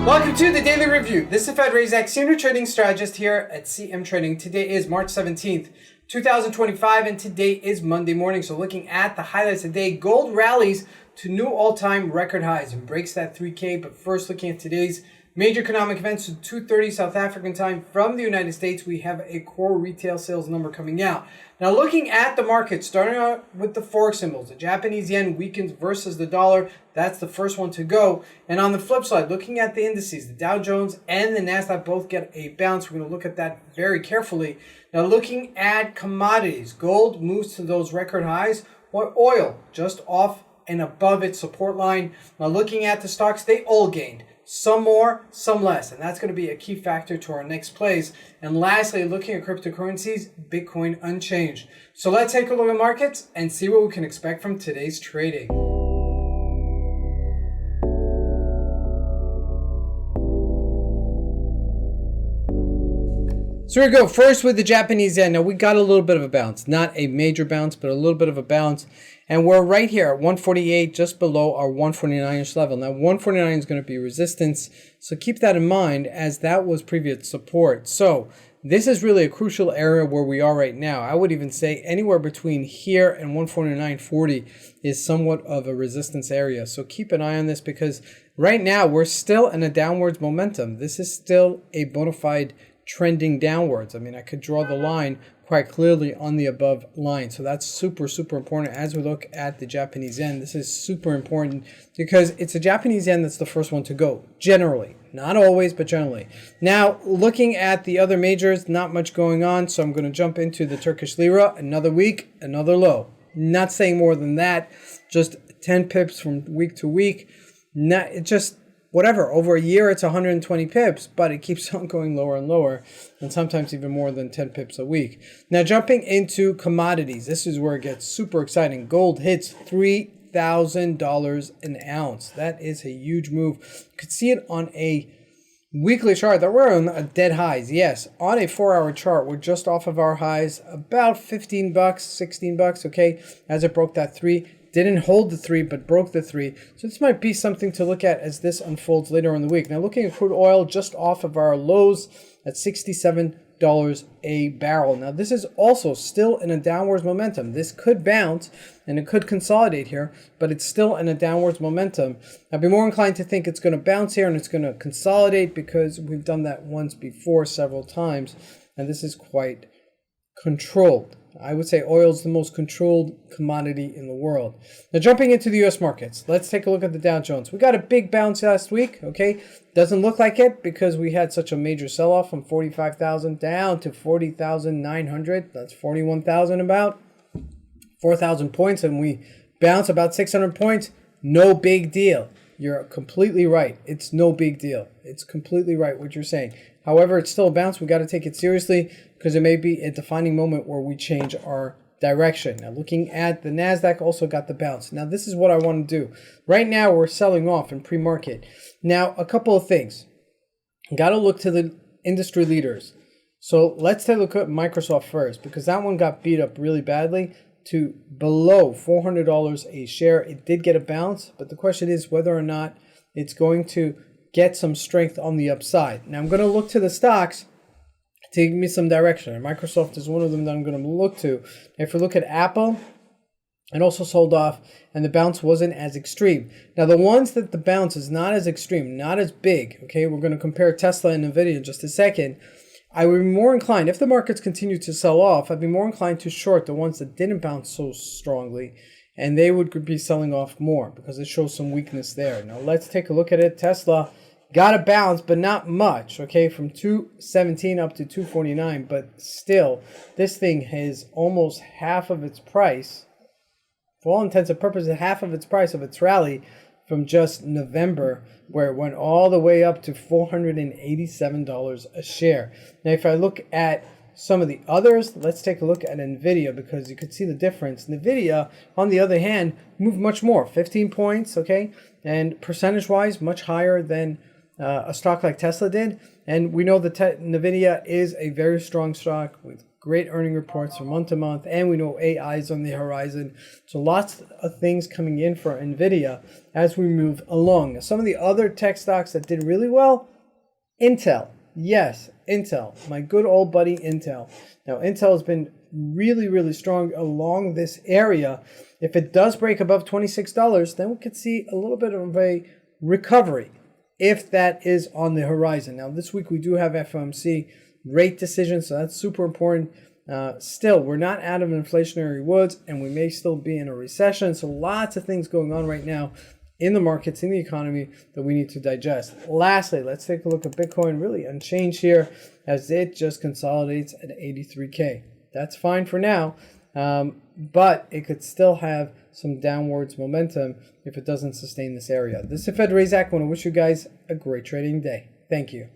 Welcome to the Daily Review. This is Razak, Senior Trading Strategist here at CMTrading. Today is March 17th, 2025, and today is Monday morning. So looking at the highlights of the day, gold rallies to new all-time record highs and breaks that 3K. But first, looking at today's major economic events, so 2:30 South African time from the United States, we have a core retail sales number coming out. Now, looking at the market, starting out with the Forex symbols, the Japanese yen weakens versus the dollar. That's the first one to go. And on the flip side, looking at the indices, the Dow Jones and the NASDAQ both get a bounce. We're going to look at that very carefully. Now, looking at commodities, gold moves to those record highs, while oil just off and above its support line. Now, looking at the stocks, they all gained. Some more, some less. And that's going to be a key factor to our next plays. And lastly, looking at cryptocurrencies, Bitcoin unchanged. So let's take a look at markets and see what we can expect from today's trading. So here we go. First with the Japanese yen. Now we got a little bit of a bounce. Not a major bounce, but a little bit of a bounce. And we're right here at 148, just below our 149-ish level. Now 149 is going to be resistance. So keep that in mind, as that was previous support. So this is really a crucial area where we are right now. I would even say anywhere between here and 149.40 is somewhat of a resistance area. So keep an eye on this, because right now we're still in a downwards momentum. This is still a bona fide trending downwards. I mean, I could draw the line quite clearly on the above line. So that's super, super important as we look at the Japanese yen. This is super important because it's a Japanese yen that's the first one to go, generally. Not always, but generally. Now, looking at the other majors, not much going on. So I'm going to jump into the Turkish lira. Another week, another low. Not saying more than that. Just 10 pips from week to week. It just whatever, over a year it's 120 pips, but it keeps on going lower and lower, and sometimes even more than 10 pips a week. Now jumping into commodities, this is where it gets super exciting. Gold hits $3,000 an ounce. That is a huge move. You could see it on a weekly chart that we're on a dead highs. Yes, on a 4-hour chart, we're just off of our highs, about 15 bucks, 16 bucks, okay, as it broke that 3. Didn't hold the 3, but broke the 3. So this might be something to look at as this unfolds later in the week. Now looking at crude oil, just off of our lows at $67 a barrel. Now this is also still in a downwards momentum. This could bounce and it could consolidate here, but it's still in a downwards momentum. I'd be more inclined to think it's going to bounce here and it's going to consolidate, because we've done that once before several times, and this is quite controlled. I would say oil is the most controlled commodity in the world. Now jumping into the U.S. markets, let's take a look at the Dow Jones. We got a big bounce last week, okay? Doesn't look like it because we had such a major sell-off from 45,000 down to 40,900. That's 41,000 about. 4,000 points, and we bounce about 600 points. No big deal. You're completely right. It's no big deal. It's completely right what you're saying. However, it's still a bounce. We got to take it seriously, because it may be a defining moment where we change our direction. Now, looking at the NASDAQ, also got the bounce. Now, this is what I want to do. Right now, we're selling off in pre-market. Now, a couple of things. Got to look to the industry leaders. So let's take a look at Microsoft first, because that one got beat up really badly to below $400 a share. It did get a bounce, but the question is whether or not it's going to get some strength on the upside. Now, I'm going to look to the stocks to give me some direction. And Microsoft is one of them that I'm going to look to. If we look at Apple, it also sold off, and the bounce wasn't as extreme. Now, the ones that the bounce is not as extreme, not as big, okay, we're going to compare Tesla and NVIDIA in just a second. I would be more inclined, if the markets continue to sell off, I'd be more inclined to short the ones that didn't bounce so strongly, and they would be selling off more because it shows some weakness there. Now, let's take a look at it. Tesla got a bounce, but not much, okay, from 217 up to 249, but still, this thing has almost half of its price, for all intents and purposes, half of its price of its rally from just November, where it went all the way up to $487 a share. Now, if I look at some of the others, let's take a look at NVIDIA, because you could see the difference. NVIDIA, on the other hand, moved much more, 15 points, okay, and percentage-wise, much higher than a stock like Tesla did. And we know that NVIDIA is a very strong stock with Great earning reports from month to month, and we know AI is on the horizon. So lots of things coming in for NVIDIA as we move along. Now, some of the other tech stocks that did really well, Intel. Yes, Intel, my good old buddy Intel. Now, Intel has been really, really strong along this area. If it does break above $26, then we could see a little bit of a recovery if that is on the horizon. Now, this week we do have FOMC rate decisions, so that's super important. Still, we're not out of inflationary woods, and we may still be in a recession. So lots of things going on right now in the markets, in the economy, that we need to digest. Lastly, let's take a look at Bitcoin, really unchanged here as it just consolidates at 83K. That's fine for now, but it could still have some downwards momentum if it doesn't sustain this area. This is Razak. I want to wish you guys a great trading day. Thank you.